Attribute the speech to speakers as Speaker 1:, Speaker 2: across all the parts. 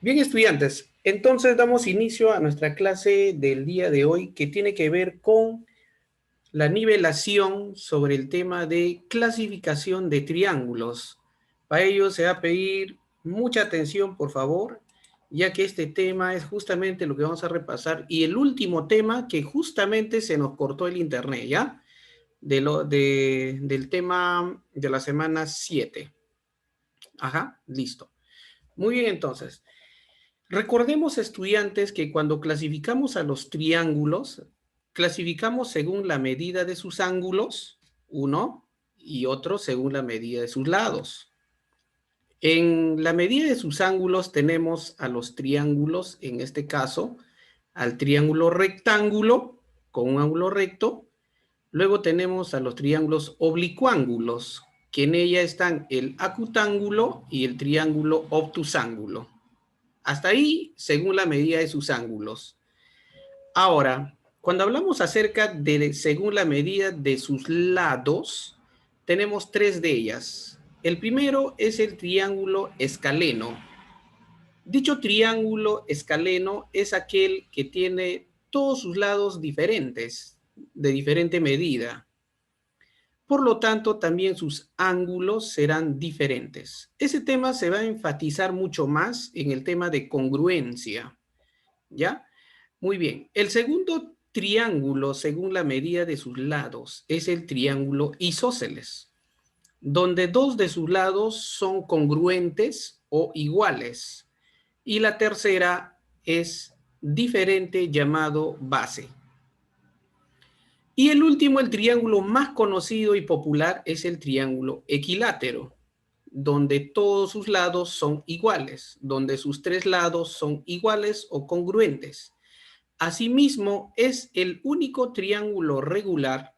Speaker 1: Bien, estudiantes, entonces damos inicio a nuestra clase del día de hoy que tiene que ver con la nivelación sobre el tema de clasificación de triángulos. Para ello se va a pedir mucha atención, por favor, ya que este tema es justamente lo que vamos a repasar y el último tema que justamente se nos cortó el internet, ¿ya? Del tema de la semana 7. Ajá, listo. Muy bien, entonces. Recordemos, estudiantes, que cuando clasificamos a los triángulos, clasificamos según la medida de sus ángulos, uno, y otro según la medida de sus lados. En la medida de sus ángulos tenemos a los triángulos, en este caso, al triángulo rectángulo con un ángulo recto. Luego tenemos a los triángulos oblicuángulos, que en ella están el acutángulo y el triángulo obtusángulo. Hasta ahí, según la medida de sus ángulos. Ahora, cuando hablamos acerca de según la medida de sus lados, tenemos tres de ellas. El primero es el triángulo escaleno. Dicho triángulo escaleno es aquel que tiene todos sus lados diferentes, de diferente medida. Por lo tanto, también sus ángulos serán diferentes. Ese tema se va a enfatizar mucho más en el tema de congruencia, ¿ya? Muy bien. El segundo triángulo, según la medida de sus lados, es el triángulo isósceles, donde dos de sus lados son congruentes o iguales. Y la tercera es diferente, llamado base. Y el último, el triángulo más conocido y popular, es el triángulo equilátero, donde todos sus lados son iguales, donde sus tres lados son iguales o congruentes. Asimismo, es el único triángulo regular,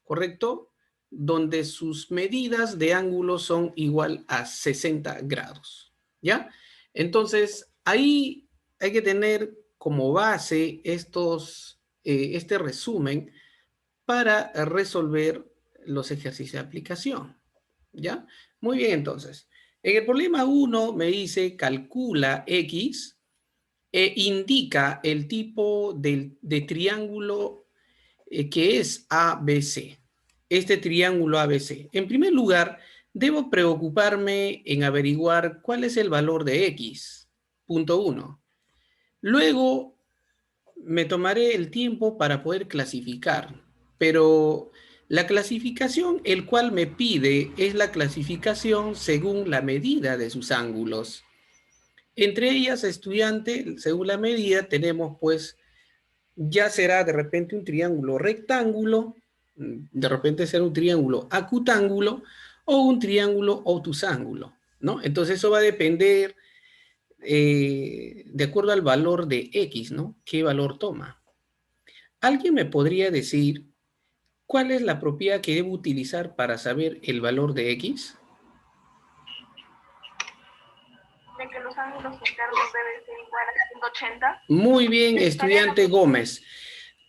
Speaker 1: ¿correcto? Donde sus medidas de ángulo son igual a 60 grados, ¿ya? Entonces, ahí hay que tener como base este resumen para resolver los ejercicios de aplicación, ¿ya? Muy bien, entonces. En el problema 1 me dice calcula X e indica el tipo de triángulo que es ABC. Este triángulo ABC. En primer lugar, debo preocuparme en averiguar cuál es el valor de X. Punto 1. Luego, me tomaré el tiempo para poder clasificar, pero la clasificación el cual me pide es la clasificación según la medida de sus ángulos. Entre ellas, estudiante, según la medida, tenemos pues, ya será de repente un triángulo rectángulo, de repente será un triángulo acutángulo o un triángulo obtusángulo, ¿no? Entonces eso va a depender de acuerdo al valor de X, ¿no? ¿Qué valor toma? ¿Alguien me podría decir cuál es la propiedad que debo utilizar para saber el valor de X?
Speaker 2: De que los ángulos internos deben ser igual a 180.
Speaker 1: Muy bien, estudiante Gómez.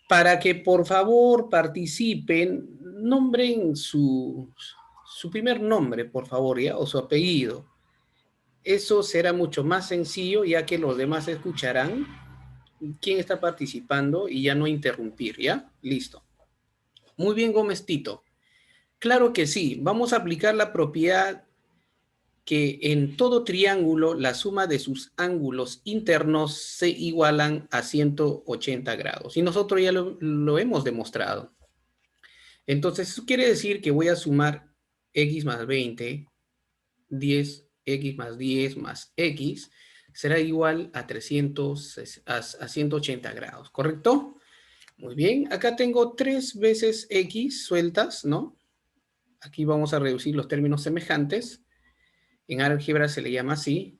Speaker 1: Para que por favor participen, nombren su primer nombre, por favor, ¿ya? O su apellido. Eso será mucho más sencillo, ya que los demás escucharán quién está participando y ya no interrumpir, ¿ya? Listo. Muy bien, Gómez Tito. Claro que sí, vamos a aplicar la propiedad que en todo triángulo la suma de sus ángulos internos se igualan a 180 grados. Y nosotros ya lo hemos demostrado. Entonces, eso quiere decir que voy a sumar x más 20, 10x más 10 más x, será igual a 180 grados, ¿correcto? Muy bien, acá tengo 3 veces x sueltas, ¿no? Aquí vamos a reducir los términos semejantes. En álgebra se le llama así.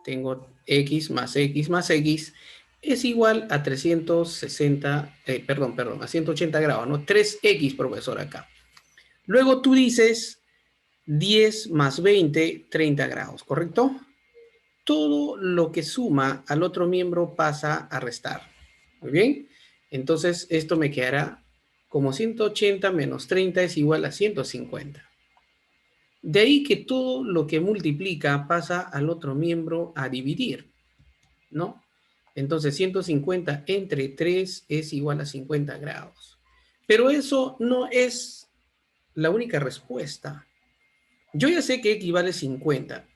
Speaker 1: Tengo x más x más x es igual a 360, a 180 grados, ¿no? 3x, profesor, acá. Luego tú dices 10 más 20, 30 grados, ¿correcto? Todo lo que suma al otro miembro pasa a restar. Muy bien. Entonces, esto me quedará como 180 menos 30 es igual a 150. De ahí que todo lo que multiplica pasa al otro miembro a dividir. ¿no? Entonces 150 entre 3 es igual a 50 grados. Pero eso no es la única respuesta. Yo ya sé que equivale a 50.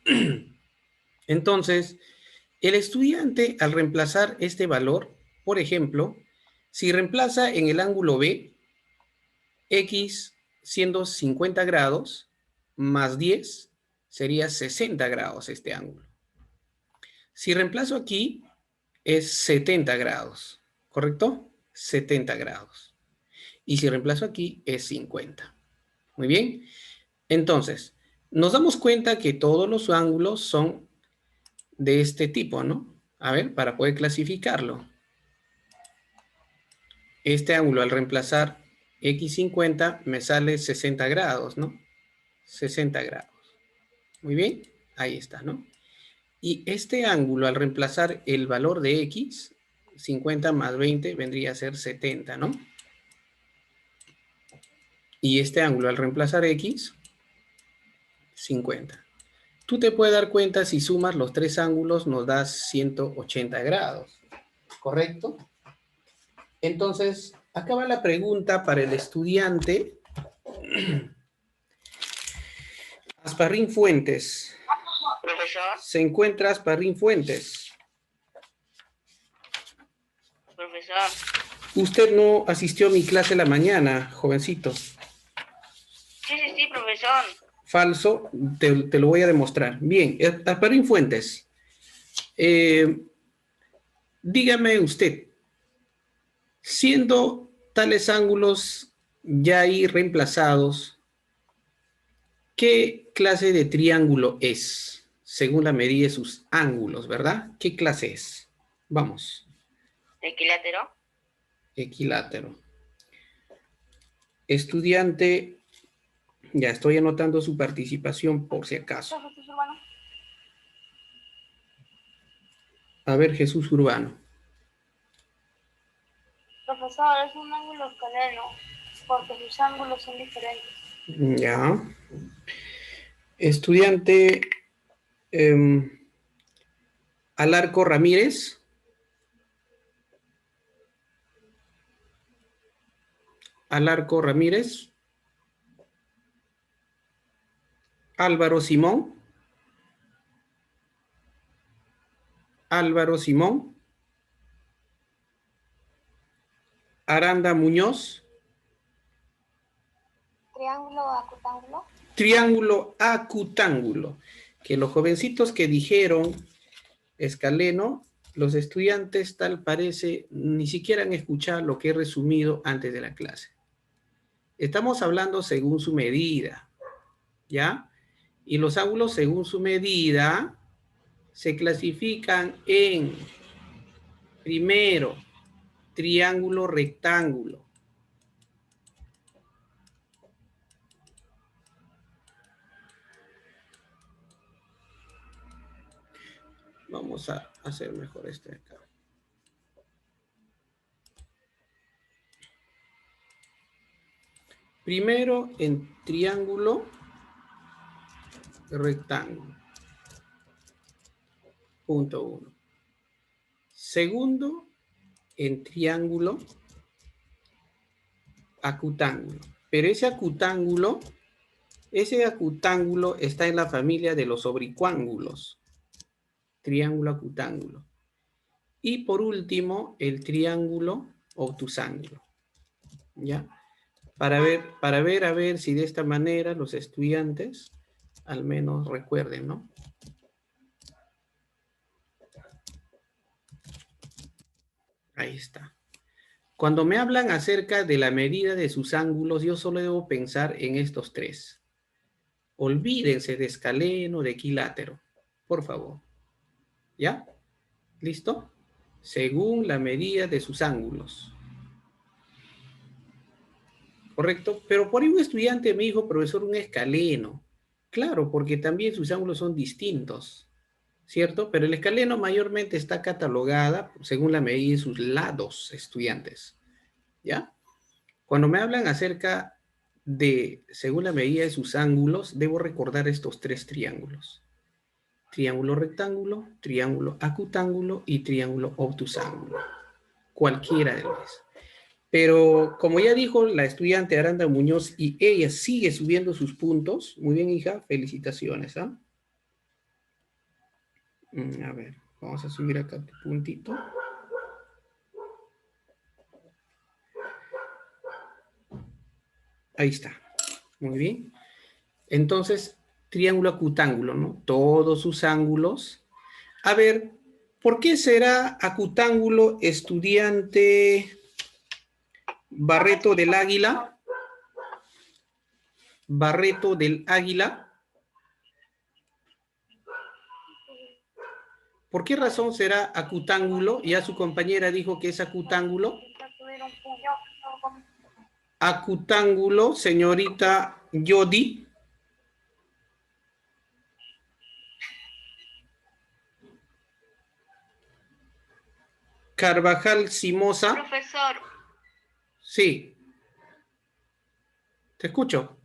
Speaker 1: Entonces, el estudiante al reemplazar este valor, por ejemplo, si reemplaza en el ángulo B, X siendo 50 grados, más 10, sería 60 grados este ángulo. Si reemplazo aquí, es 70 grados, ¿correcto? 70 grados. Y si reemplazo aquí, es 50. Muy bien. Entonces, nos damos cuenta que todos los ángulos son de este tipo, ¿no? A ver, para poder clasificarlo. Este ángulo al reemplazar x50 me sale 60 grados, ¿no? 60 grados. Muy bien, ahí está, ¿no? Y este ángulo al reemplazar el valor de x, 50 más 20 vendría a ser 70, ¿no? Y este ángulo al reemplazar x, 50. Tú te puedes dar cuenta si sumas los tres ángulos nos das 180 grados, ¿correcto? Entonces, acá va la pregunta para el estudiante. Asparrín Fuentes.
Speaker 3: Profesor.
Speaker 1: Se encuentra Asparrín Fuentes.
Speaker 3: Profesor.
Speaker 1: Usted no asistió a mi clase la mañana, jovencito.
Speaker 3: Sí, profesor.
Speaker 1: Falso, te lo voy a demostrar. Bien, Asparrín Fuentes. Dígame usted, siendo tales ángulos ya ahí reemplazados, ¿qué clase de triángulo es? Según la medida de sus ángulos, ¿verdad? ¿Qué clase es? Vamos.
Speaker 3: Equilátero.
Speaker 1: Equilátero. Estudiante, ya estoy anotando su participación por si acaso. A ver, Jesús Urbano.
Speaker 2: Profesor, es un ángulo escaleno, porque sus ángulos son diferentes.
Speaker 1: Ya. Estudiante Alarco Ramírez. Alarco Ramírez. Álvaro Simón. Álvaro Simón. Aranda Muñoz.
Speaker 2: Triángulo acutángulo.
Speaker 1: Triángulo acutángulo. Que los jovencitos que dijeron escaleno, los estudiantes tal parece ni siquiera han escuchado lo que he resumido antes de la clase. Estamos hablando según su medida, ¿ya? Y los ángulos según su medida se clasifican en, primero, triángulo rectángulo. Vamos a hacer mejor este de acá. Primero en triángulo rectángulo. Punto 1. Segundo en triángulo acutángulo. Pero ese acutángulo está en la familia de los oblicuángulos. Triángulo acutángulo. Y por último, el triángulo obtusángulo. ¿Ya? Para ver a ver si de esta manera los estudiantes al menos recuerden, ¿no? Ahí está. Cuando me hablan acerca de la medida de sus ángulos, yo solo debo pensar en estos tres. Olvídense de escaleno, de equilátero, por favor. ¿Ya? ¿Listo? Según la medida de sus ángulos. ¿Correcto? Pero por ahí un estudiante me dijo, profesor, un escaleno. Claro, porque también sus ángulos son distintos, ¿cierto? Pero el escaleno mayormente está catalogada según la medida de sus lados, estudiantes. ¿Ya? Cuando me hablan acerca de, según la medida de sus ángulos, debo recordar estos tres triángulos. triángulo rectángulo, triángulo acutángulo y triángulo obtusángulo. Cualquiera de los. Pero como ya dijo la estudiante Aranda Muñoz y ella sigue subiendo sus puntos, muy bien, hija, felicitaciones. ¿Ah? A ver, vamos a subir acá tu puntito. Ahí está. Muy bien. Entonces, triángulo acutángulo, ¿no? Todos sus ángulos. A ver, ¿por qué será acutángulo estudiante Barreto del Águila? Barreto del Águila. ¿Por qué razón será acutángulo? Ya su compañera dijo que es acutángulo. Acutángulo, señorita Yodi. Carvajal Simosa.
Speaker 2: Profesor,
Speaker 1: Sí. Te escucho.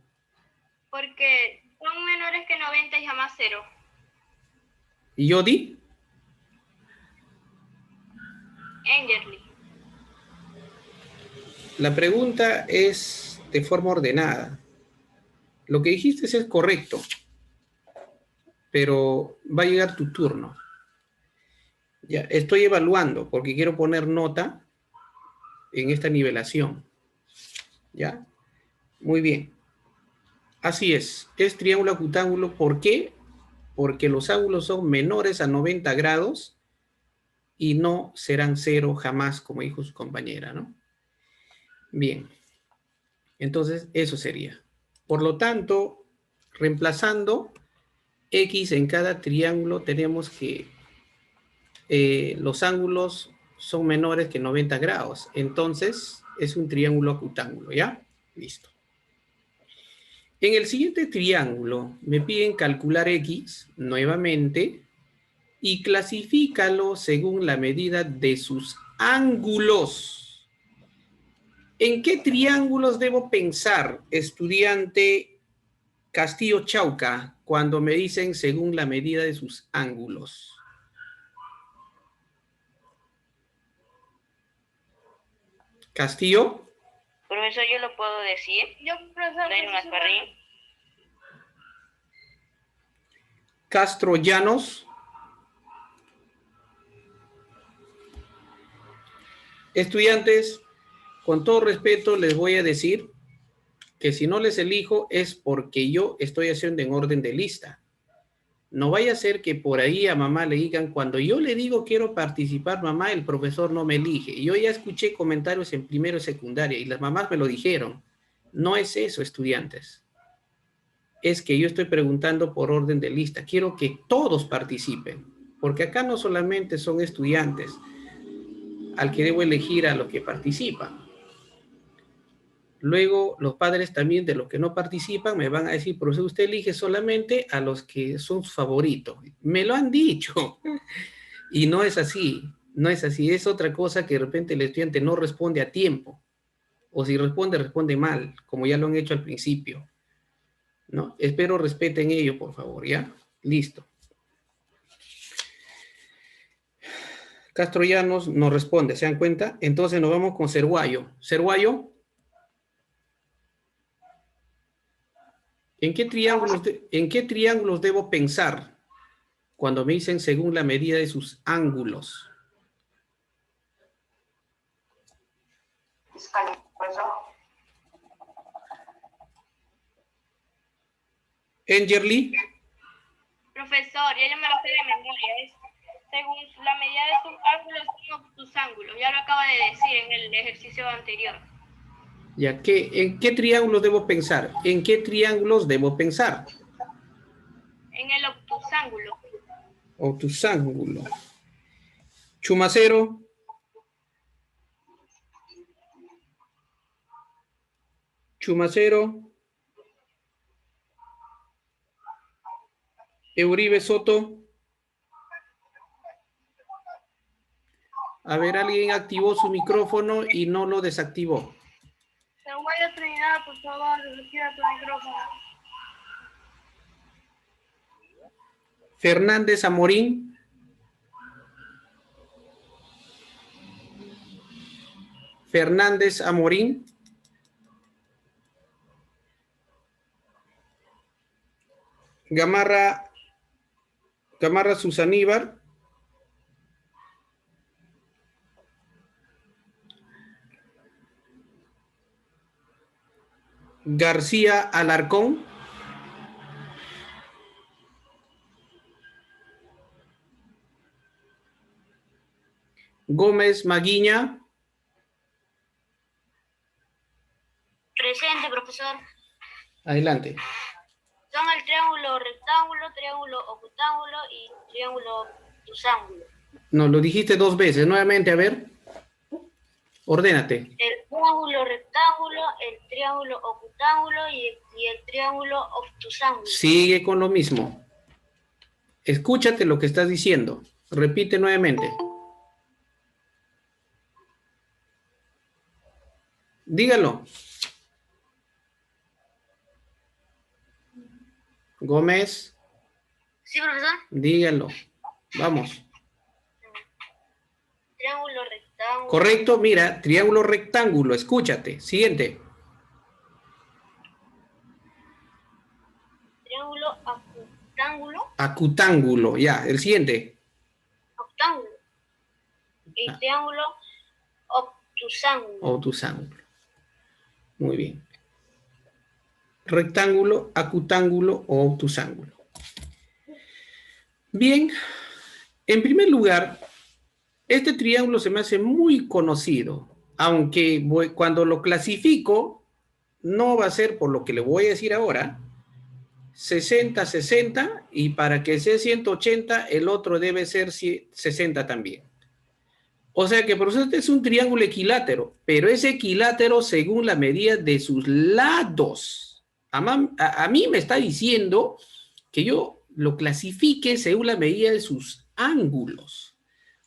Speaker 2: porque son menores que 90 y jamás 0.
Speaker 1: Yodi.
Speaker 2: Engerly.
Speaker 1: La pregunta es de forma ordenada. Lo que dijiste es correcto, pero va a llegar tu turno. Ya, estoy evaluando porque quiero poner nota en esta nivelación. ¿Ya? Muy bien. Así es triángulo acutángulo. ¿Por qué? Porque los ángulos son menores a 90 grados y no serán 0 jamás, como dijo su compañera, ¿no? Bien. Entonces, eso sería. Por lo tanto, reemplazando X en cada triángulo, tenemos que los ángulos son menores que 90 grados. Entonces, es un triángulo acutángulo, ¿ya? Listo. En el siguiente triángulo, me piden calcular X nuevamente y clasifícalo según la medida de sus ángulos. ¿En qué triángulos debo pensar, estudiante Castillo Chauca, cuando me dicen según la medida de sus ángulos? Castillo.
Speaker 3: Profesor, yo lo puedo decir.
Speaker 2: Yo, profesor,
Speaker 3: Soy un Gasparrín.
Speaker 1: Castro Llanos. Estudiantes, con todo respeto les voy a decir que si no les elijo es porque yo estoy haciendo en orden de lista. No vaya a ser que por ahí a mamá le digan, cuando yo le digo quiero participar, mamá, el profesor no me elige. Yo ya escuché comentarios en primero y secundaria y las mamás me lo dijeron. No es eso, estudiantes. Es que yo estoy preguntando por orden de lista. Quiero que todos participen, porque acá no solamente son estudiantes al que debo elegir a los que participan. Luego, los padres también de los que no participan me van a decir, profesor, usted elige solamente a los que son sus favoritos. Me lo han dicho. Y no es así. No es así. Es otra cosa que de repente el estudiante no responde a tiempo. O si responde, responde mal, como ya lo han hecho al principio. ¿No? Espero respeten ello, por favor, ¿ya? Listo. Castrollanos no responde, ¿se dan cuenta? Entonces nos vamos con Cerguayo. Cerguayo. ¿En qué triángulos debo pensar cuando me dicen según la medida de sus ángulos? Engerly.
Speaker 2: Profesor, ya yo me lo sé de memoria. Es según la medida de sus ángulos son tus ángulos. Ya lo acaba de decir en el ejercicio anterior.
Speaker 1: Ya, ¿en qué triángulos debo pensar? ¿En qué triángulos debo pensar?
Speaker 2: En el obtusángulo.
Speaker 1: Obtusángulo. Chumacero. Chumacero. Euribe Soto. A ver, alguien activó su micrófono y no lo desactivó.
Speaker 2: Cerguayo Trinidad, por favor, retira tu micrófono.
Speaker 1: Fernández Amorín. Fernández Amorín. Gamarra Susaníbar. García Alarcón. Gómez Maguiña.
Speaker 2: Presente, profesor.
Speaker 1: Adelante.
Speaker 2: Son el triángulo rectángulo, triángulo octángulo y triángulo obtusángulo.
Speaker 1: No, lo dijiste 2 veces. Nuevamente, a ver. Ordénate.
Speaker 2: El triángulo rectángulo, el triángulo octángulo y el triángulo obtusángulo.
Speaker 1: Sigue con lo mismo. Escúchate lo que estás diciendo. Repite nuevamente. Dígalo. Gómez.
Speaker 2: Sí, profesor.
Speaker 1: Dígalo. Vamos.
Speaker 2: Triángulo rectángulo.
Speaker 1: Correcto, mira, triángulo rectángulo. Escúchate. Siguiente.
Speaker 2: Triángulo acutángulo.
Speaker 1: Acutángulo. Ya, el siguiente.
Speaker 2: Octángulo. Y triángulo obtusángulo.
Speaker 1: Obtusángulo. Muy bien. Rectángulo, acutángulo o obtusángulo. Bien. En primer lugar, este triángulo se me hace muy conocido, aunque cuando lo clasifico, no va a ser por lo que le voy a decir ahora, 60, 60, y para que sea 180, el otro debe ser 60 también. O sea que, profesor, este es un triángulo equilátero, pero es equilátero según la medida de sus lados. A mí me está diciendo que yo lo clasifique según la medida de sus ángulos.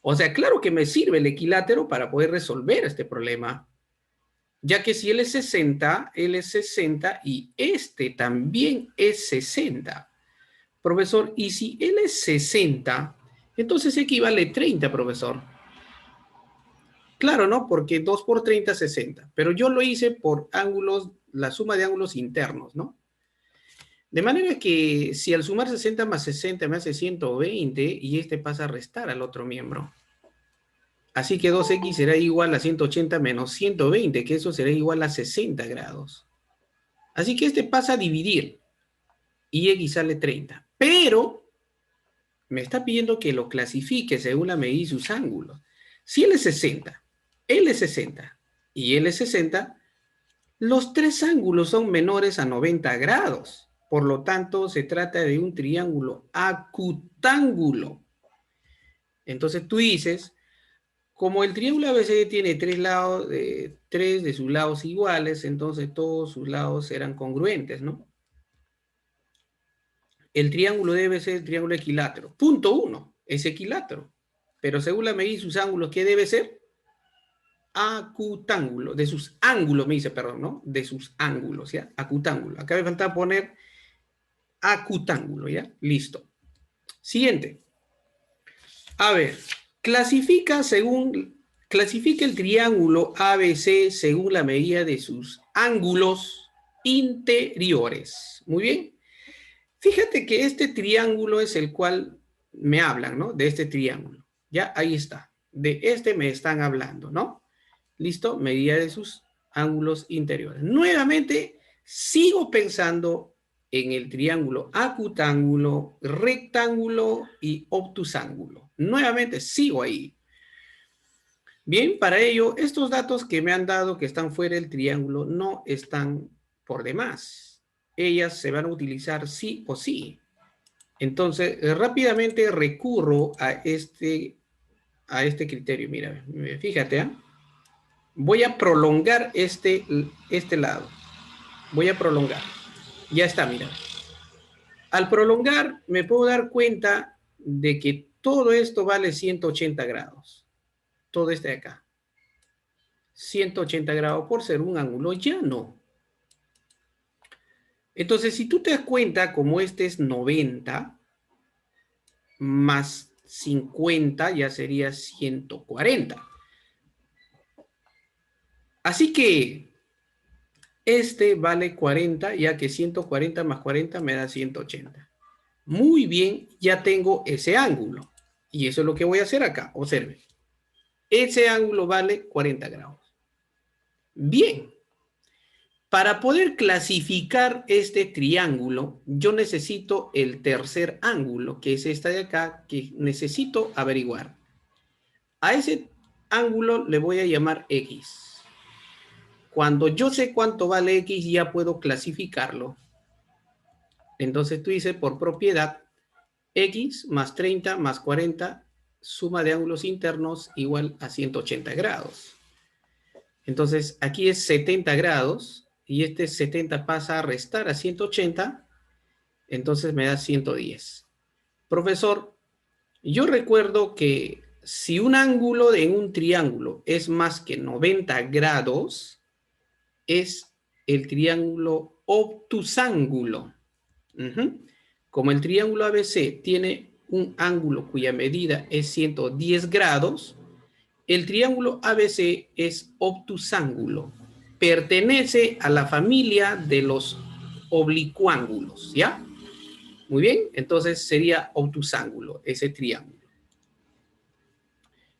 Speaker 1: O sea, claro que me sirve el equilátero para poder resolver este problema, ya que si él es 60 y este también es 60. Profesor, y si él es 60, entonces equivale 30, profesor. Claro, ¿no? Porque 2 por 30 60, pero yo lo hice por ángulos, la suma de ángulos internos, ¿no? De manera que si al sumar 60 más 60 me hace 120 y este pasa a restar al otro miembro. Así que 2x será igual a 180 menos 120, que eso será igual a 60 grados. Así que este pasa a dividir y x sale 30. Pero me está pidiendo que lo clasifique según la medida y sus ángulos. Si él es 60, él es 60 y él es 60, los 3 ángulos son menores a 90 grados. Por lo tanto, se trata de un triángulo acutángulo. Entonces tú dices, como el triángulo ABC tiene 3 lados, 3 de sus lados iguales, entonces todos sus lados serán congruentes, ¿no? El triángulo debe ser el triángulo equilátero. Punto 1, es equilátero. Pero según la medida y sus ángulos, ¿qué debe ser? Acutángulo. De sus ángulos, me dice, perdón, ¿no? De sus ángulos, ¿ya? Acutángulo. Acá me falta poner acutángulo, ¿ya? Listo. Siguiente. A ver, clasifica el triángulo ABC según la medida de sus ángulos interiores. Muy bien. Fíjate que este triángulo es el cual me hablan, ¿no? De este triángulo. Ya, ahí está. De este me están hablando, ¿no? Listo, medida de sus ángulos interiores. Nuevamente, sigo pensando en el triángulo acutángulo, rectángulo y obtusángulo. Nuevamente, sigo ahí. Bien, para ello, estos datos que me han dado que están fuera del triángulo no están por demás. Ellas se van a utilizar sí o sí. Entonces, rápidamente recurro a este criterio. Mira, fíjate, ¿eh? Voy a prolongar este lado. Voy a prolongar. Ya está, mira. Al prolongar, me puedo dar cuenta de que todo esto vale 180 grados. Todo este de acá. 180 grados por ser un ángulo llano. Entonces, si tú te das cuenta, como este es 90, más 50 ya sería 140. Así que este vale 40, ya que 140 más 40 me da 180. Muy bien, ya tengo ese ángulo. Y eso es lo que voy a hacer acá. Observe. Ese ángulo vale 40 grados. Bien. Para poder clasificar este triángulo, yo necesito el tercer ángulo, que es esta de acá, que necesito averiguar. A ese ángulo le voy a llamar X. Cuando yo sé cuánto vale X, ya puedo clasificarlo. Entonces tú dices, por propiedad, X más 30 más 40, suma de ángulos internos igual a 180 grados. Entonces aquí es 70 grados y este 70 pasa a restar a 180, entonces me da 110. Profesor, yo recuerdo que si un ángulo en un triángulo es más que 90 grados, es el triángulo obtusángulo. Como el triángulo ABC tiene un ángulo cuya medida es 110 grados, el triángulo ABC es obtusángulo. Pertenece a la familia de los oblicuángulos, ¿ya? Muy bien, entonces sería obtusángulo, ese triángulo.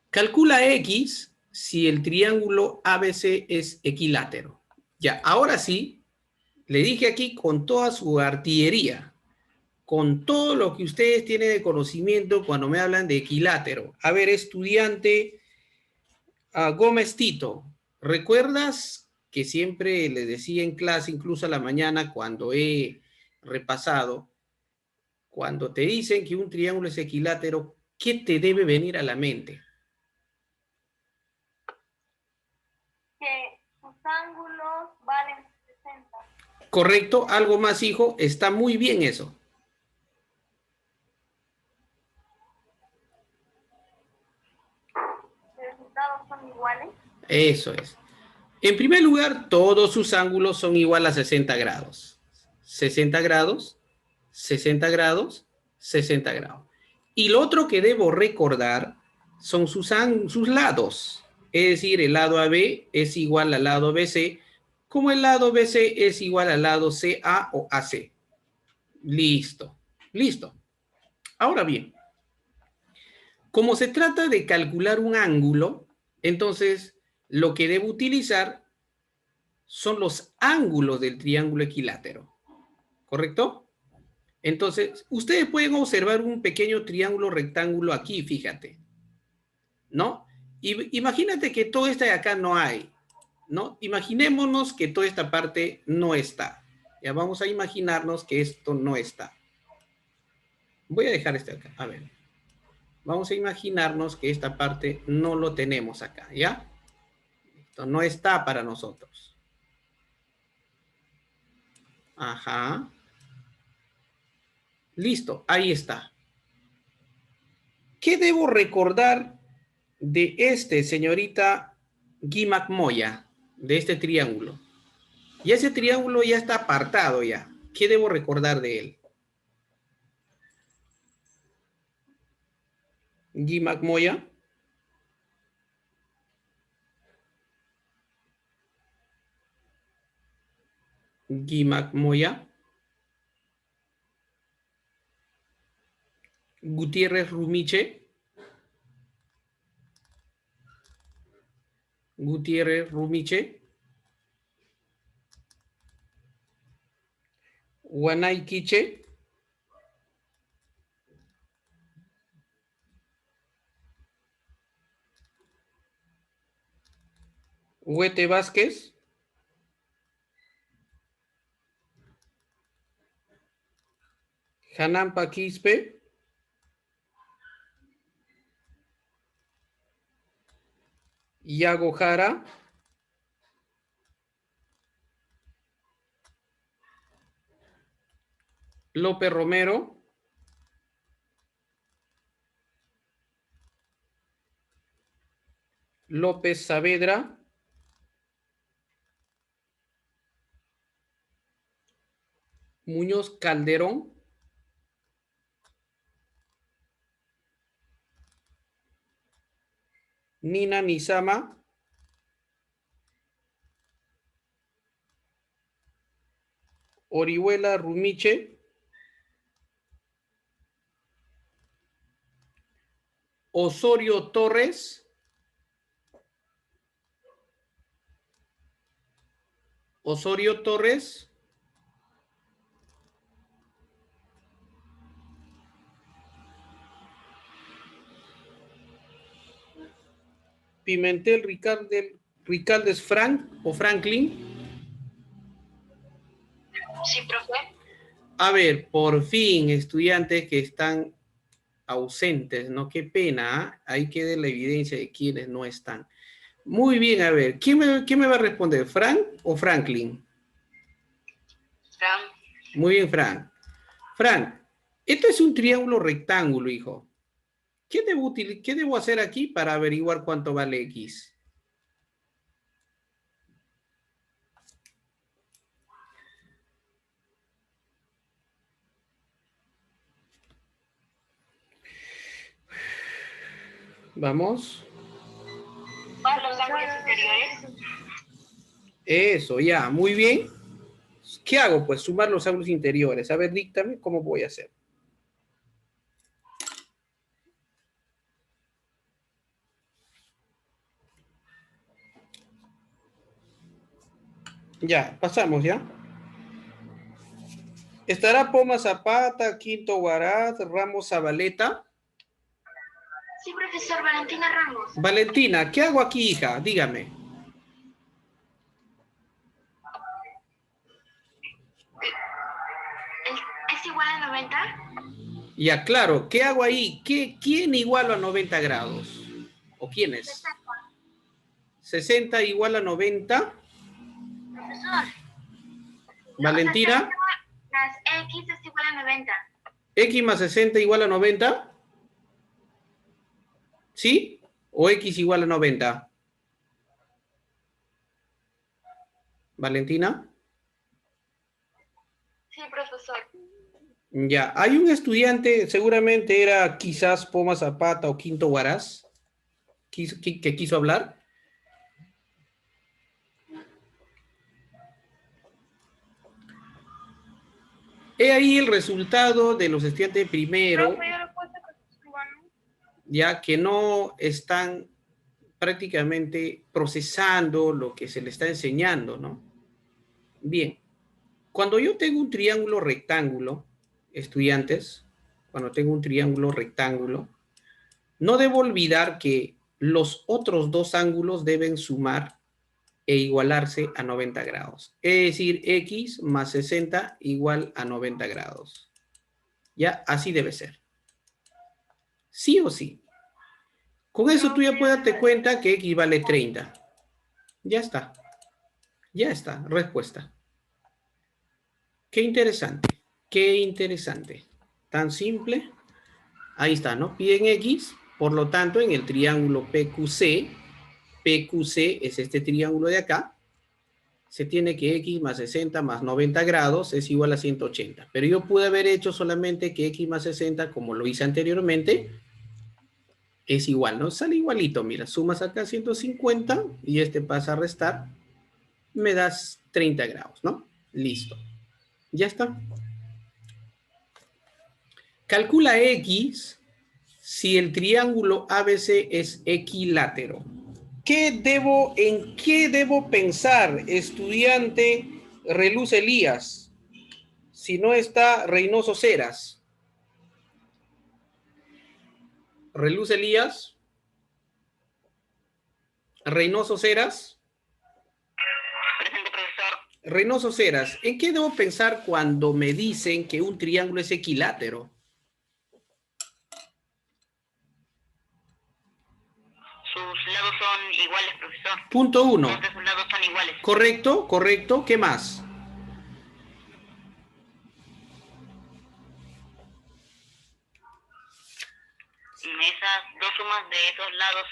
Speaker 1: Calcula X si el triángulo ABC es equilátero. Ya, ahora sí, le dije aquí con toda su artillería, con todo lo que ustedes tienen de conocimiento cuando me hablan de equilátero. A ver, estudiante Gómez Tito, ¿recuerdas que siempre les decía en clase, incluso a la mañana cuando he repasado, cuando te dicen que un triángulo es equilátero, ¿qué te debe venir a la mente?
Speaker 2: Que sus ángulos valen 60.
Speaker 1: ¿Correcto? ¿Algo más, hijo? Está muy bien eso.
Speaker 2: Los resultados son iguales.
Speaker 1: Eso es. En primer lugar, todos sus ángulos son igual a 60 grados. 60 grados, 60 grados, 60 grados. Y lo otro que debo recordar son sus lados. Es decir, el lado AB es igual al lado BC, como el lado BC es igual al lado CA o AC. Listo, listo. Ahora bien, como se trata de calcular un ángulo, entonces lo que debo utilizar son los ángulos del triángulo equilátero, ¿correcto? Entonces, ustedes pueden observar un pequeño triángulo rectángulo aquí, fíjate, ¿no? Imagínate que todo esto de acá no hay, ¿no? Imaginémonos que toda esta parte no está. Ya vamos a imaginarnos que esto no está. Voy a dejar este acá, a ver. Vamos a imaginarnos que esta parte no lo tenemos acá, ¿ya? Esto no está para nosotros. Ajá. Listo, ahí está. ¿Qué debo recordar de este, señorita Guimac Moya, de este triángulo? Y ese triángulo ya está apartado ya. ¿Qué debo recordar de él? Guimac Moya. Guimac Moya. Gutiérrez Rumiche. Gutiérrez Rumiche. Guanay Quiche. Huete Vázquez. Hanampa Quispe. Iago Jara. López Romero. López Saavedra. Muñoz Calderón. Nina Nisama. Orihuela Rumiche. Osorio Torres. Osorio Torres. Pimentel Ricaldes Frank o Franklin.
Speaker 2: Sí, profe.
Speaker 1: A ver, por fin, estudiantes que están ausentes, ¿no? Qué pena, ¿ah? Ahí queda la evidencia de quienes no están. Muy bien, a ver, quién me va a responder? ¿Frank o Franklin?
Speaker 3: Fran,
Speaker 1: Muy bien, Frank. Frank, esto es un triángulo rectángulo, hijo. ¿Qué debo hacer aquí para averiguar cuánto vale X? Vamos.
Speaker 2: Más los ángulos superiores.
Speaker 1: Eso, ya, muy bien. ¿Qué hago? Pues sumar los ángulos interiores. A ver, díctame cómo voy a hacer. Ya, pasamos, ¿ya? ¿Estará Poma Zapata, Quinto Huaraz, Ramos Zabaleta?
Speaker 2: Sí, profesor, Valentina Ramos.
Speaker 1: Valentina, ¿qué hago aquí, hija? Dígame.
Speaker 2: ¿Es igual a 90?
Speaker 1: Ya, claro, ¿qué hago ahí? ¿Quién igual a 90 grados? ¿O quiénes? 60 igual a 90.
Speaker 2: Profesor.
Speaker 1: Valentina.
Speaker 2: Más X es igual a 90.
Speaker 1: ¿X más 60 igual a 90? ¿Sí? ¿O X igual a 90? Valentina.
Speaker 2: Sí, profesor.
Speaker 1: Ya, hay un estudiante, seguramente era quizás Poma Zapata o Quinto Huaraz, que quiso hablar. He ahí el resultado de los estudiantes de primero, ya que no están prácticamente procesando lo que se les está enseñando, ¿no? Bien, cuando yo tengo un triángulo rectángulo, estudiantes, cuando tengo un triángulo rectángulo, no debo olvidar que los otros dos ángulos deben sumar e igualarse a 90 grados. Es decir, X más 60 igual a 90 grados. Ya, así debe ser. Sí o sí. Con eso tú ya puedes darte cuenta que X vale 30. Ya está. Ya está. Respuesta. Qué interesante. Qué interesante. Tan simple. Ahí está, ¿no? Piden X. Por lo tanto, en el triángulo PQC, PQC es este triángulo de acá, se tiene que X más 60 más 90 grados es igual a 180. Pero yo pude haber hecho solamente que X más 60, como lo hice anteriormente, es igual, ¿no? Sale igualito, mira, sumas acá 150 y este pasa a restar, me das 30 grados, ¿no? Listo. Ya está. Calcula X si el triángulo ABC es equilátero. ¿En qué debo pensar, estudiante Reluz Elías, si no está Reynoso Ceras? Reluz Elías, Reynoso Ceras,
Speaker 3: presente, profesor.
Speaker 1: Reynoso Ceras, ¿en qué debo pensar cuando me dicen que un triángulo es equilátero?
Speaker 3: Sus lados son iguales, profesor.
Speaker 1: Punto 1.
Speaker 3: Entonces sus lados son iguales.
Speaker 1: Correcto, correcto. ¿Qué más?
Speaker 3: Esas dos sumas de esos lados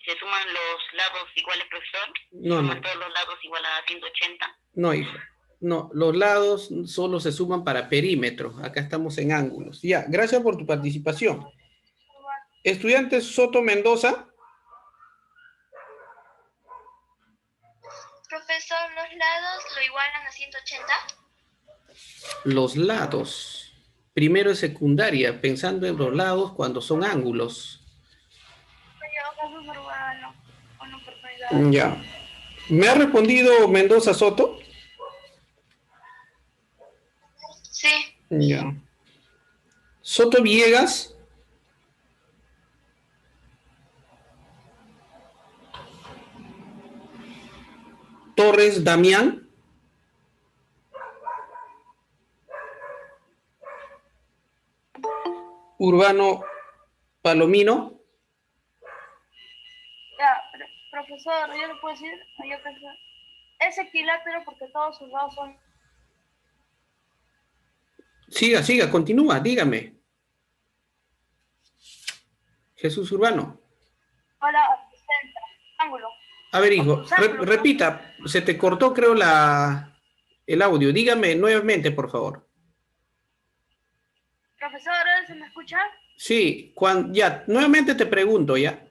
Speaker 3: se suman los lados iguales, profesor.
Speaker 1: No,
Speaker 3: suman
Speaker 1: no.
Speaker 3: todos los lados igual a 180.
Speaker 1: No, hijo. No, los lados solo se suman para perímetro. Acá estamos en ángulos. Ya, gracias por tu participación. Estudiante Soto Mendoza.
Speaker 2: Profesor, los lados lo igualan a 180.
Speaker 1: Los lados. Primero de secundaria, pensando en los lados cuando son ángulos.
Speaker 2: Jesús Urbano, con oportunidad.
Speaker 1: Ya. ¿Me ha respondido Mendoza Soto?
Speaker 2: Sí.
Speaker 1: Ya. Soto Villegas. Torres Damián. Urbano Palomino.
Speaker 2: Ya, profesor, yo le puedo decir, es equilátero porque todos sus lados son...
Speaker 1: Siga, continúa, dígame. Jesús Urbano.
Speaker 2: Hola, ángulo.
Speaker 1: A ver, hijo, repita, se te cortó, creo, el audio. Dígame nuevamente, por favor.
Speaker 2: Profesor, ¿ahora se me escucha?
Speaker 1: Sí, ya, nuevamente te pregunto, ¿ya?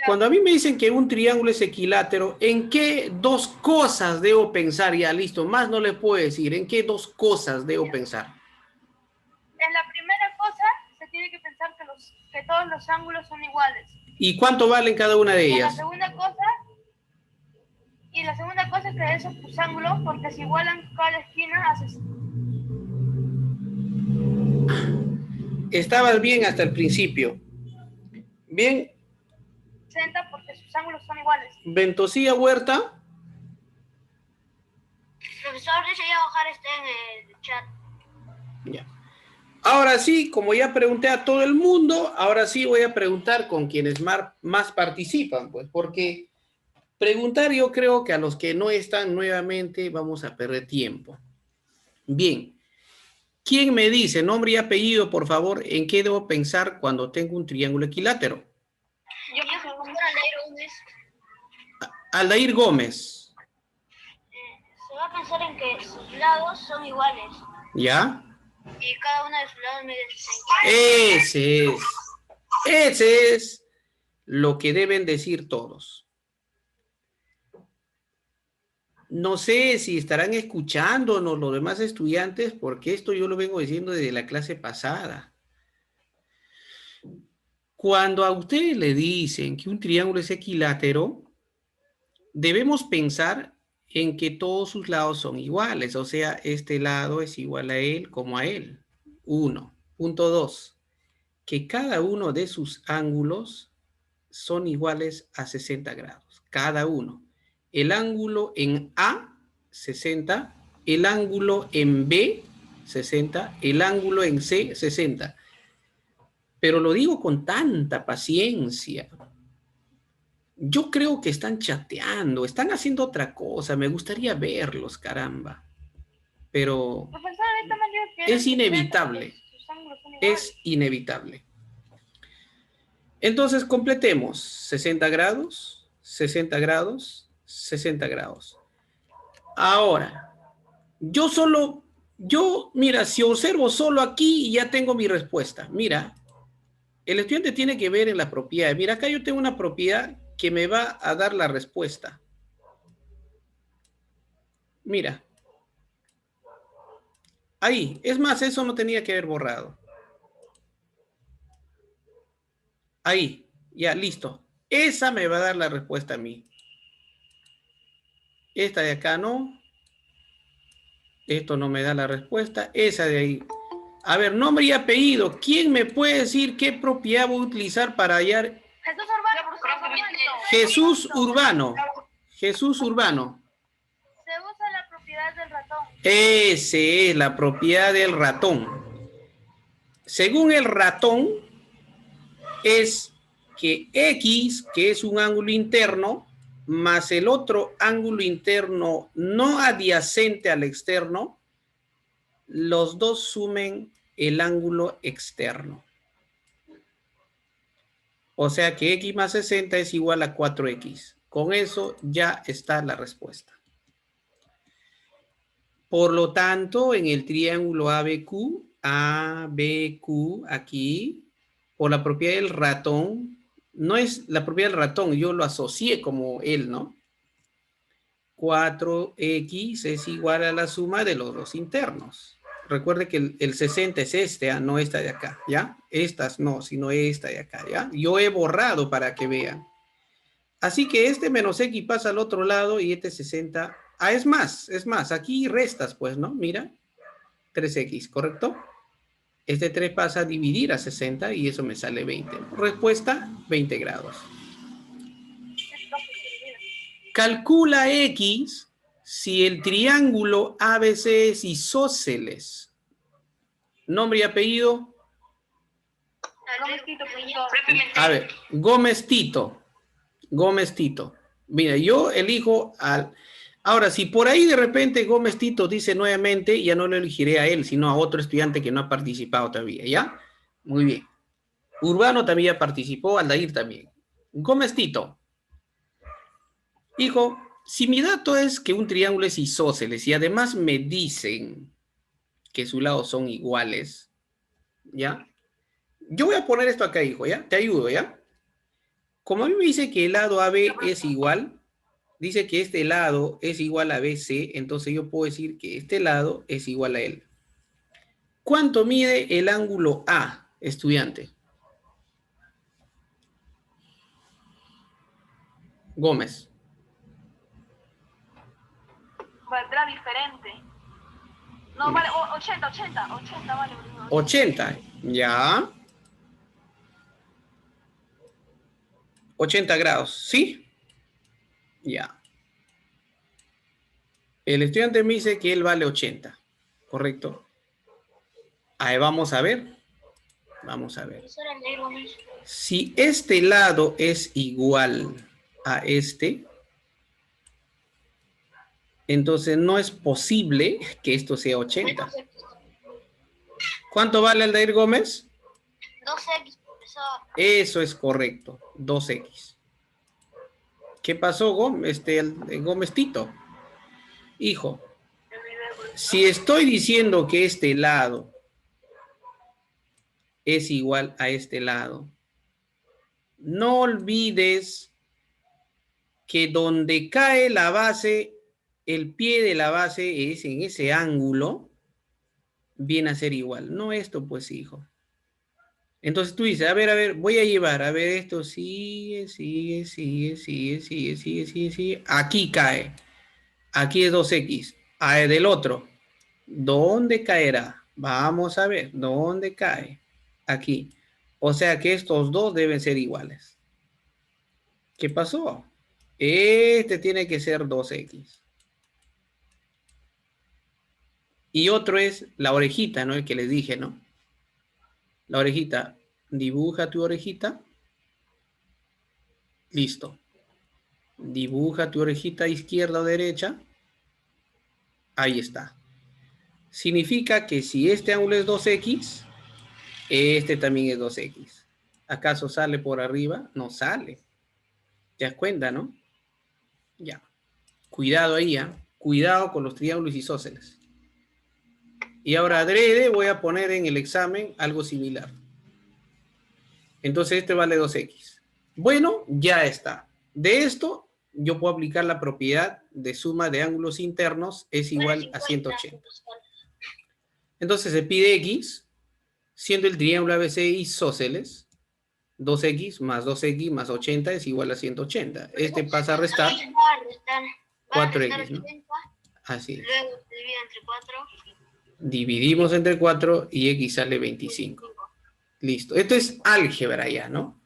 Speaker 1: Cuando a mí me dicen que un triángulo es equilátero, ¿en qué dos cosas debo pensar? Ya, listo, más no le puedo decir. ¿En qué dos cosas debo pensar?
Speaker 2: En la primera cosa, se tiene que pensar que todos los ángulos son iguales.
Speaker 1: ¿Y cuánto valen cada una de ellas?
Speaker 2: La segunda cosa es que esos ángulos, porque si igualan cada esquina, haces...
Speaker 1: Estabas bien hasta el principio. Bien.
Speaker 2: 60 porque sus ángulos son iguales.
Speaker 1: Ventosía Huerta.
Speaker 2: Profesor, desea bajar en el chat.
Speaker 1: Ya. Ahora sí, como ya pregunté a todo el mundo, ahora sí voy a preguntar con quienes más participan, pues, porque preguntar yo creo que a los que no están nuevamente vamos a perder tiempo. Bien, ¿quién me dice nombre y apellido, por favor, en qué debo pensar cuando tengo un triángulo equilátero?
Speaker 2: Yo, profesor Aldair Gómez.
Speaker 1: Aldair Gómez.
Speaker 2: Se va a pensar en que sus lados son iguales.
Speaker 1: ¿Ya?
Speaker 2: Y cada uno de sus lados mide 60.
Speaker 1: Ese es lo que deben decir todos. No sé si estarán escuchándonos los demás estudiantes, porque esto yo lo vengo diciendo desde la clase pasada. Cuando a ustedes le dicen que un triángulo es equilátero, debemos pensar en que todos sus lados son iguales, o sea, este lado es igual a él como a él. 1. Punto 2. Que cada uno de sus ángulos son iguales a 60 grados, cada uno. El ángulo en A, 60, el ángulo en B, 60, el ángulo en C, 60. Pero lo digo con tanta paciencia. Yo creo que están chateando, están haciendo otra cosa, me gustaría verlos, caramba. Pero es inevitable, es inevitable. Entonces completemos 60 grados, 60 grados, 60 grados. Ahora, mira, si observo solo aquí, ya tengo mi respuesta. Mira, el estudiante tiene que ver en la propiedad. Mira, acá yo tengo una propiedad que me va a dar la respuesta. Mira. Ahí, es más, eso no tenía que haber borrado. Ahí, ya, listo. Esa me va a dar la respuesta a mí. Esta de acá no. Esto no me da la respuesta. Esa de ahí. A ver, nombre y apellido. ¿Quién me puede decir qué propiedad voy a utilizar para hallar? Jesús Urbano. Jesús Urbano.
Speaker 2: Se usa la propiedad del ratón.
Speaker 1: Esa es la propiedad del ratón. Según el ratón, es que X, que es un ángulo interno, más el otro ángulo interno no adyacente al externo, los dos sumen el ángulo externo. O sea que X más 60 es igual a 4X. Con eso ya está la respuesta. Por lo tanto, en el triángulo ABQ, aquí, por la propiedad del ratón, no es la propiedad del ratón, yo lo asocié como él, ¿no? 4x es igual a la suma de los dos internos. Recuerde que el 60 es este, no esta de acá, ¿ya? Estas no, sino esta de acá, ¿ya? Yo he borrado para que vean. Así que este menos x pasa al otro lado y este 60... Ah, es más, aquí restas, pues, ¿no? Mira, 3x, ¿correcto? Este 3 pasa a dividir a 60 y eso me sale 20. Respuesta, 20 grados. Calcula x si el triángulo ABC es isósceles. Nombre y apellido. A ver, Gómez Tito. Gómez Tito. Mira, yo elijo al... Ahora, si por ahí de repente Gómez Tito dice nuevamente, ya no lo elegiré a él, sino a otro estudiante que no ha participado todavía, ¿ya? Muy bien. Urbano también participó, Aldair también. Gómez Tito. Hijo, si mi dato es que un triángulo es isósceles y además me dicen que sus lados son iguales, ¿ya? Yo voy a poner esto acá, hijo, ¿ya? Te ayudo, ¿ya? Como a mí me dice que el lado AB es igual, dice que este lado es igual a BC, entonces yo puedo decir que este lado es igual a él. ¿Cuánto mide el ángulo A, estudiante? Gómez.
Speaker 4: Valdrá diferente. No, vale, 80 vale.
Speaker 1: 80, ya. 80 grados, ¿sí? Ya. El estudiante me dice que él vale 80, ¿correcto? Ahí vamos a ver. Vamos a ver. Si este lado es igual a este, entonces no es posible que esto sea 80. ¿Cuánto vale Aldair Gómez?
Speaker 3: 2x, profesor.
Speaker 1: Eso es correcto, 2x. ¿Qué pasó, Gómez, Gómez Tito? Hijo, si estoy diciendo que este lado es igual a este lado, no olvides que donde cae la base, el pie de la base es en ese ángulo, viene a ser igual. No esto, pues, hijo. Entonces tú dices, a ver, voy a llevar, a ver, esto sigue. Aquí cae. Aquí es 2x. Del otro. ¿Dónde caerá? Vamos a ver, ¿dónde cae? Aquí. O sea que estos dos deben ser iguales. ¿Qué pasó? Este tiene que ser 2x. Y otro es la orejita, ¿no? El que les dije, ¿no? La orejita. Dibuja tu orejita. Listo. Dibuja tu orejita izquierda o derecha. Ahí está. Significa que si este ángulo es 2x, este también es 2x. ¿Acaso sale por arriba? No sale. ¿Te das cuenta, no? Ya. Cuidado ahí, ¿eh? Cuidado con los triángulos isósceles. Y ahora adrede voy a poner en el examen algo similar. Entonces este vale 2x. Bueno, ya está. De esto yo puedo aplicar la propiedad de suma de ángulos internos es igual a 180. Entonces se pide x, siendo el triángulo ABC isósceles, 2x más 2x más 80 es igual a 180. Este pasa a restar 4x, ¿no? Así es.
Speaker 3: Luego se divide entre 4.
Speaker 1: Dividimos entre 4 y x sale 25. Listo. Esto es álgebra ya, ¿no?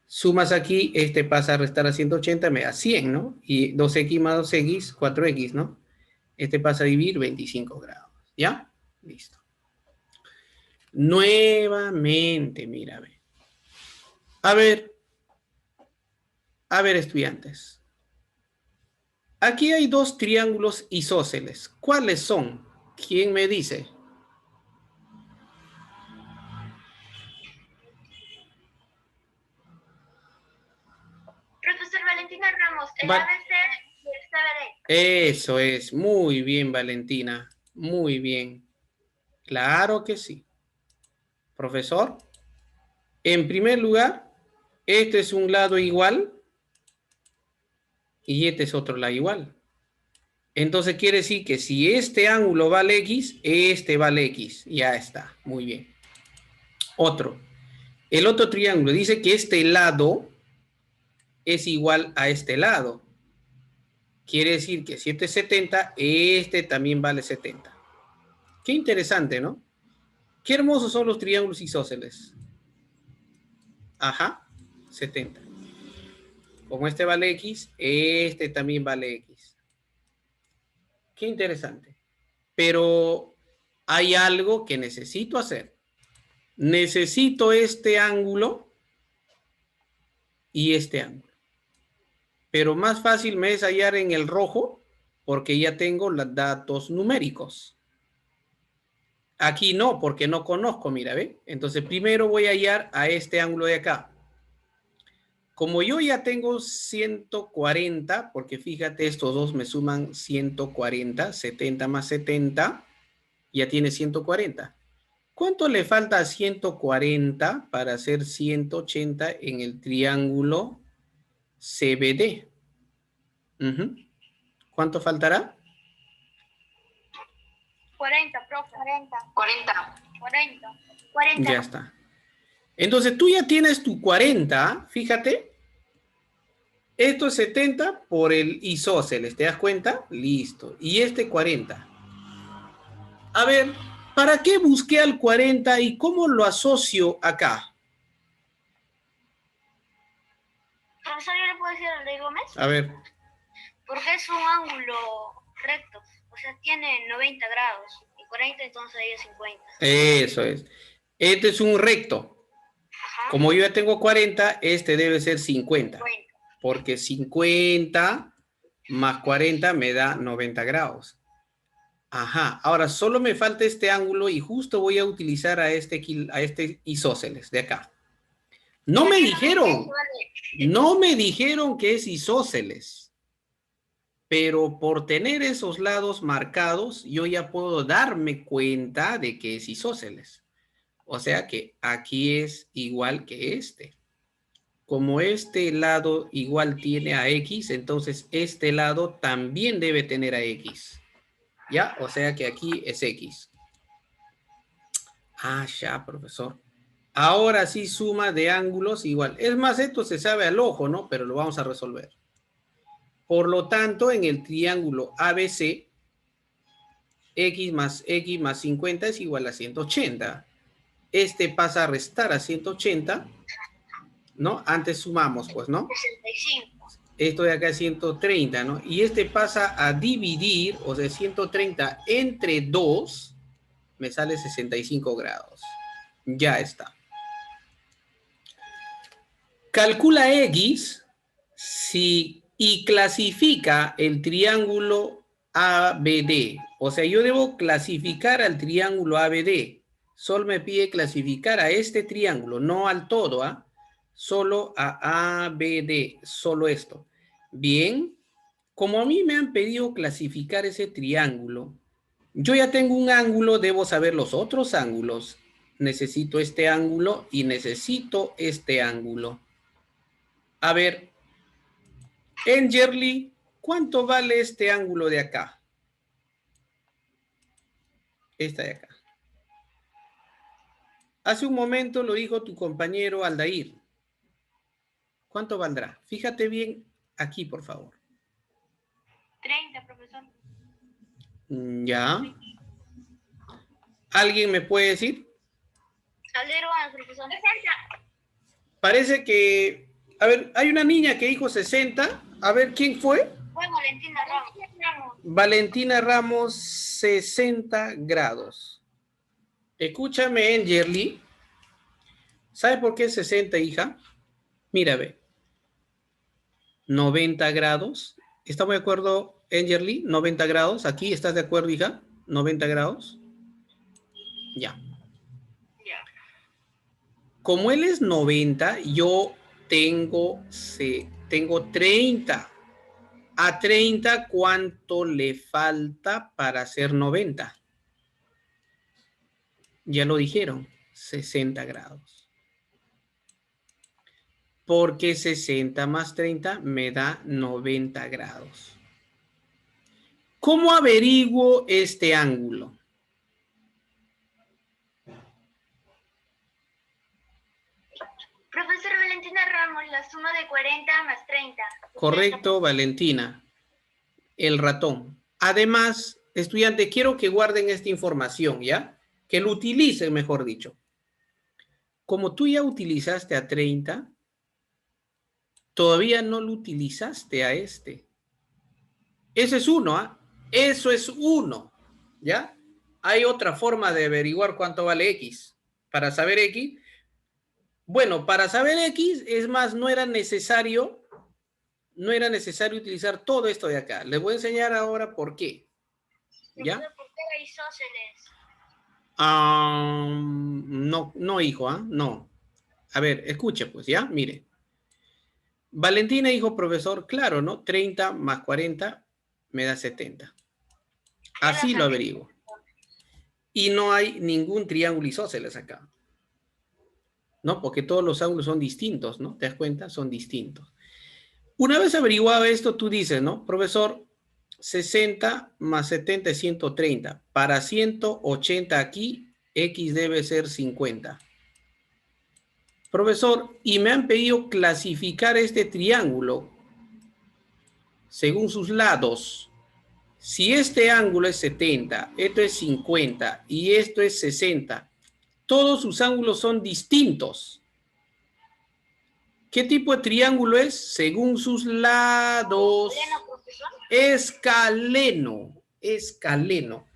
Speaker 1: Sumas aquí, este pasa a restar a 180, me da 100, ¿no? Y 2x más 2x, 4x, ¿no? Este pasa a dividir 25 grados. ¿Ya? Listo. Nuevamente, mira, ve. A ver, estudiantes. Aquí hay dos triángulos isósceles. ¿Cuáles son? ¿Quién me dice?
Speaker 2: Profesor Valentina Ramos, el ABC y el CBD.
Speaker 1: Eso es, muy bien, Valentina. Muy bien. Claro que sí. Profesor, En primer lugar, este es un lado igual y este es otro lado igual. Entonces quiere decir que si este ángulo vale X, este vale X. Ya está, muy bien. Otro. El otro triángulo dice que este lado es igual a este lado. Quiere decir que si este es 70, este también vale 70. Qué interesante, ¿no? Qué hermosos son los triángulos isósceles. Ajá, 70. Como este vale X, este también vale X. Qué interesante. Pero hay algo que necesito hacer. Necesito este ángulo y este ángulo. Pero más fácil me es hallar en el rojo porque ya tengo los datos numéricos. Aquí no, porque no conozco, mira, ¿ve? Entonces primero voy a hallar a este ángulo de acá. Como yo ya tengo 140, porque fíjate, estos dos me suman 140, 70 más 70, ya tiene 140. ¿Cuánto le falta a 140 para hacer 180 en el triángulo CBD? ¿Cuánto faltará?
Speaker 2: 40, profe. 40.
Speaker 1: Ya está. Entonces tú ya tienes tu 40, fíjate. Esto es 70 por el isósceles, ¿te das cuenta? Listo. Y este 40. A ver, ¿para qué busqué al 40 y cómo lo asocio acá?
Speaker 2: Profesor, ¿yo le puedo decir al de Gómez?
Speaker 1: A ver.
Speaker 2: Porque es un ángulo recto. O sea, tiene 90 grados. Y 40, entonces ahí es 50.
Speaker 1: Eso es. Este es un recto.
Speaker 2: Ajá.
Speaker 1: Como yo ya tengo 40, este debe ser 50. Porque 50 más 40 me da 90 grados. Ajá. Ahora solo me falta este ángulo y justo voy a utilizar a este isósceles de acá. No me dijeron que es isósceles. Pero por tener esos lados marcados, yo ya puedo darme cuenta de que es isósceles. O sea que aquí es igual que este. Como este lado igual tiene a X, entonces este lado también debe tener a X. ¿Ya? O sea que aquí es X. Ah, ya, profesor. Ahora sí suma de ángulos igual. Es más, esto se sabe al ojo, ¿no? Pero lo vamos a resolver. Por lo tanto, en el triángulo ABC, X más 50 es igual a 180. Este pasa a restar a 180, ¿no? Antes sumamos, pues, ¿no?
Speaker 2: 65.
Speaker 1: Esto de acá es 130, ¿no? Y este pasa a dividir, o sea, 130 entre 2, me sale 65 grados. Ya está. Calcula X y clasifica el triángulo ABD. O sea, yo debo clasificar al triángulo ABD. Solo me pide clasificar a este triángulo, no al todo, ¿ah? Solo a ABD, solo esto. Bien, como a mí me han pedido clasificar ese triángulo, yo ya tengo un ángulo, debo saber los otros ángulos. Necesito este ángulo y necesito este ángulo. A ver, Angerly, ¿cuánto vale este ángulo de acá? Esta de acá. Hace un momento lo dijo tu compañero Aldair. ¿Cuánto valdrá? Fíjate bien aquí, por favor.
Speaker 2: 30, profesor.
Speaker 1: Ya. ¿Alguien me puede decir?
Speaker 2: Aldero, profesor. 60.
Speaker 1: Parece que... A ver, hay una niña que dijo 60. A ver, ¿quién fue?
Speaker 2: Fue Valentina Ramos.
Speaker 1: Valentina Ramos, 60 grados. Escúchame, Angerly. ¿Sabes por qué 60, hija? Mira, ve. 90 grados. ¿Estamos de acuerdo, Angerly? 90 grados. ¿Aquí estás de acuerdo, hija? 90 grados. Ya. Como él es 90, yo tengo 30. A 30, ¿cuánto le falta para hacer 90? Ya lo dijeron, 60 grados. Porque 60 más 30 me da 90 grados. ¿Cómo averiguo este ángulo?
Speaker 2: Profesor Valentina Ramos, la suma de 40 más 30.
Speaker 1: Correcto, Valentina. El ratón. Además, estudiantes, quiero que guarden esta información, ¿ya? Que lo utilicen, mejor dicho. Como tú ya utilizaste a 30, todavía no lo utilizaste a este. Ese es 1, ¿ah? Eso es 1, ¿ya? Hay otra forma de averiguar cuánto vale X. Para saber X, bueno, para saber X, es más, no era necesario utilizar todo esto de acá. Les voy a enseñar ahora por qué. ¿Ya?
Speaker 2: ¿Por qué era isósceles?
Speaker 1: No, hijo, ¿ah? No. A ver, escuche, pues, ¿ya? Mire. Valentina dijo, profesor, claro, ¿no? 30 más 40 me da 70. Así lo averiguo. Y no hay ningún triángulo isósceles acá. ¿No? Porque todos los ángulos son distintos, ¿no? ¿Te das cuenta? Son distintos. Una vez averiguado esto, tú dices, ¿no? Profesor, 60 más 70 es 130. Para 180 aquí, X debe ser 50. Profesor, y me han pedido clasificar este triángulo según sus lados. Si este ángulo es 70, esto es 50 y esto es 60, todos sus ángulos son distintos. ¿Qué tipo de triángulo es? Según sus lados. Escaleno. Escaleno.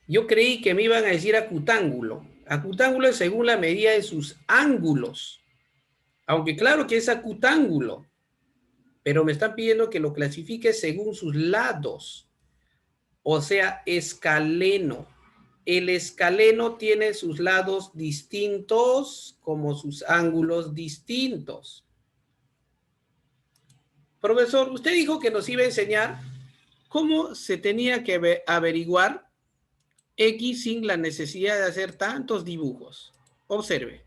Speaker 1: Yo creí que me iban a decir acutángulo. Acutángulo es según la medida de sus ángulos. Aunque claro que es acutángulo. Pero me están pidiendo que lo clasifique según sus lados. O sea, escaleno. El escaleno tiene sus lados distintos como sus ángulos distintos. Profesor, usted dijo que nos iba a enseñar cómo se tenía que averiguar X sin la necesidad de hacer tantos dibujos. Observe.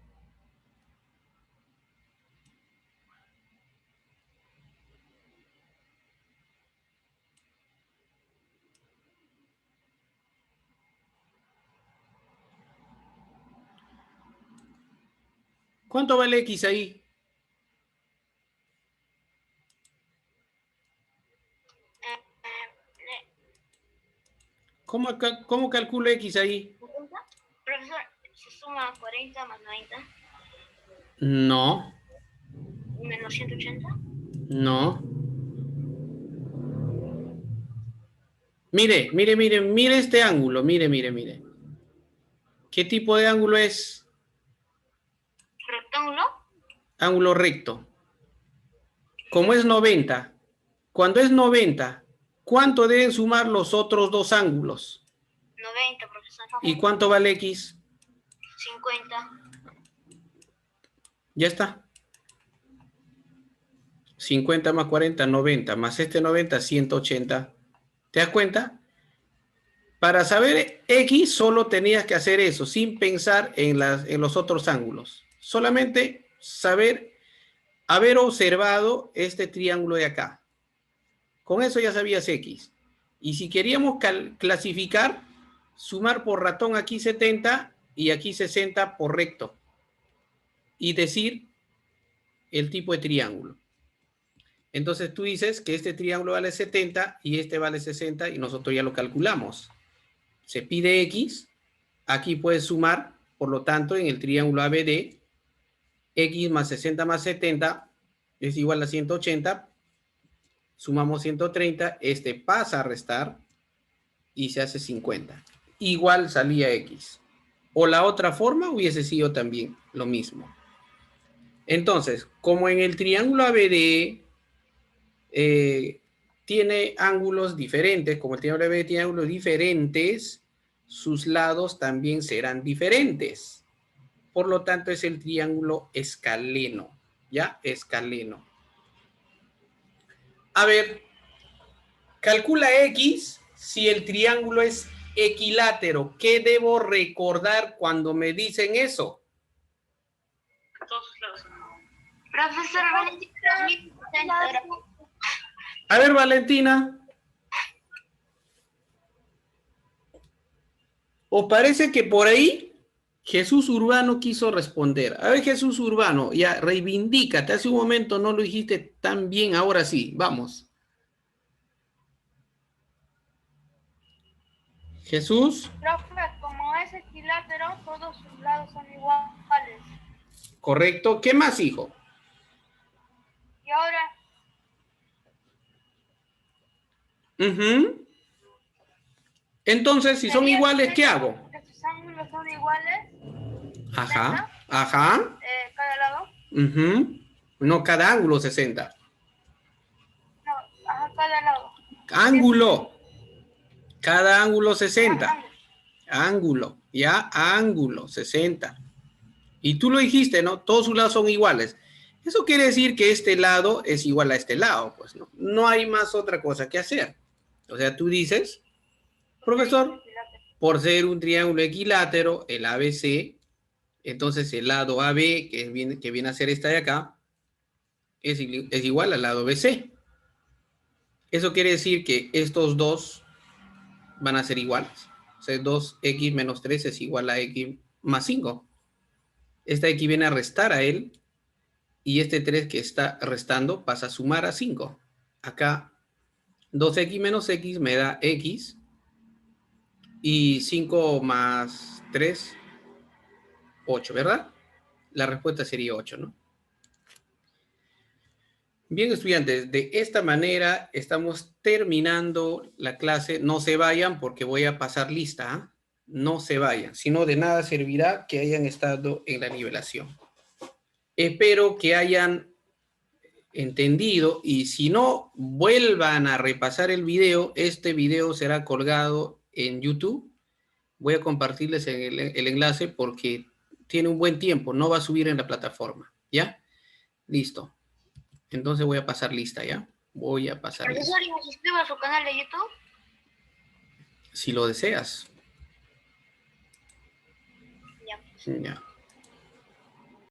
Speaker 1: ¿Cuánto vale X ahí? ¿Cómo calculo X ahí?
Speaker 2: Profesor, se suma 40 más 90.
Speaker 1: No.
Speaker 2: Menos 180.
Speaker 1: No. Mire este ángulo. Mire. ¿Qué tipo de ángulo es?
Speaker 2: ¿Rectángulo?
Speaker 1: Ángulo recto. Como es 90. Cuando es 90, ¿cuánto deben sumar los otros dos ángulos?
Speaker 2: 90, profesor.
Speaker 1: ¿Y cuánto vale X?
Speaker 2: 50.
Speaker 1: Ya está. 50 más 40, 90. Más este 90, 180. ¿Te das cuenta? Para saber X solo tenías que hacer eso, sin pensar en los otros ángulos. Solamente haber observado este triángulo de acá. Con eso ya sabías X. Y si queríamos clasificar, sumar por ratón aquí 70 y aquí 60 por recto. Y decir el tipo de triángulo. Entonces tú dices que este triángulo vale 70 y este vale 60 y nosotros ya lo calculamos. Se pide X, aquí puedes sumar, por lo tanto, en el triángulo ABD, X más 60 más 70 es igual a 180, sumamos 130, este pasa a restar y se hace 50. Igual salía X. O la otra forma hubiese sido también lo mismo. Entonces, como en el triángulo ABD tiene ángulos diferentes, como el triángulo ABD tiene ángulos diferentes, sus lados también serán diferentes. Por lo tanto, es el triángulo escaleno. ¿Ya? Escaleno. A ver, calcula X si el triángulo es equilátero. ¿Qué debo recordar cuando me dicen eso?
Speaker 3: Todos los lados.
Speaker 2: Profesor Valentina, 2060.
Speaker 1: A ver, Valentina. ¿Os parece que por ahí Jesús Urbano quiso responder? A ver, Jesús Urbano, ya reivindícate. Hace un momento no lo dijiste tan bien, ahora sí. Vamos. Jesús.
Speaker 2: Profe, como es equilátero, todos sus lados son iguales.
Speaker 1: Correcto. ¿Qué más, hijo?
Speaker 2: Y ahora,
Speaker 1: Ujú. Entonces, si son
Speaker 2: ¿sería
Speaker 1: iguales, ¿qué hago?
Speaker 2: que sus ángulos son iguales,
Speaker 1: Ajá, ajá.
Speaker 2: cada lado?
Speaker 1: Ujú. No, cada ángulo 60.
Speaker 2: No, ajá, cada lado.
Speaker 1: Ángulo. Cada ángulo 60.
Speaker 2: Ángulo.
Speaker 1: Ángulo, ya, ángulo 60. Y tú lo dijiste, ¿no? Todos sus lados son iguales. Eso quiere decir que este lado es igual a este lado, pues, ¿no? No hay más otra cosa que hacer. O sea, tú dices, profesor, por ser un triángulo equilátero, el ABC, entonces el lado AB, que viene a ser esta de acá, es igual al lado BC. Eso quiere decir que estos dos van a ser iguales. O sea, 2x menos 3 es igual a x más 5. Esta x viene a restar a él y este 3 que está restando pasa a sumar a 5. Acá 2x menos x me da x y 5 más 3, 8, ¿verdad? La respuesta sería 8, ¿no? Bien, estudiantes, de esta manera estamos terminando la clase. No se vayan porque voy a pasar lista, ¿eh? No se vayan, si no de nada servirá que hayan estado en la nivelación. Espero que hayan entendido y si no, vuelvan a repasar el video. Este video será colgado en YouTube. Voy a compartirles el enlace porque tiene un buen tiempo, no va a subir en la plataforma, ¿ya? Listo. Entonces voy a pasar lista, ¿ya? Voy a pasar lista.
Speaker 2: Profesor, ¿y me suscribo a su canal de YouTube?
Speaker 1: Si lo deseas.
Speaker 2: Ya.
Speaker 1: Ya.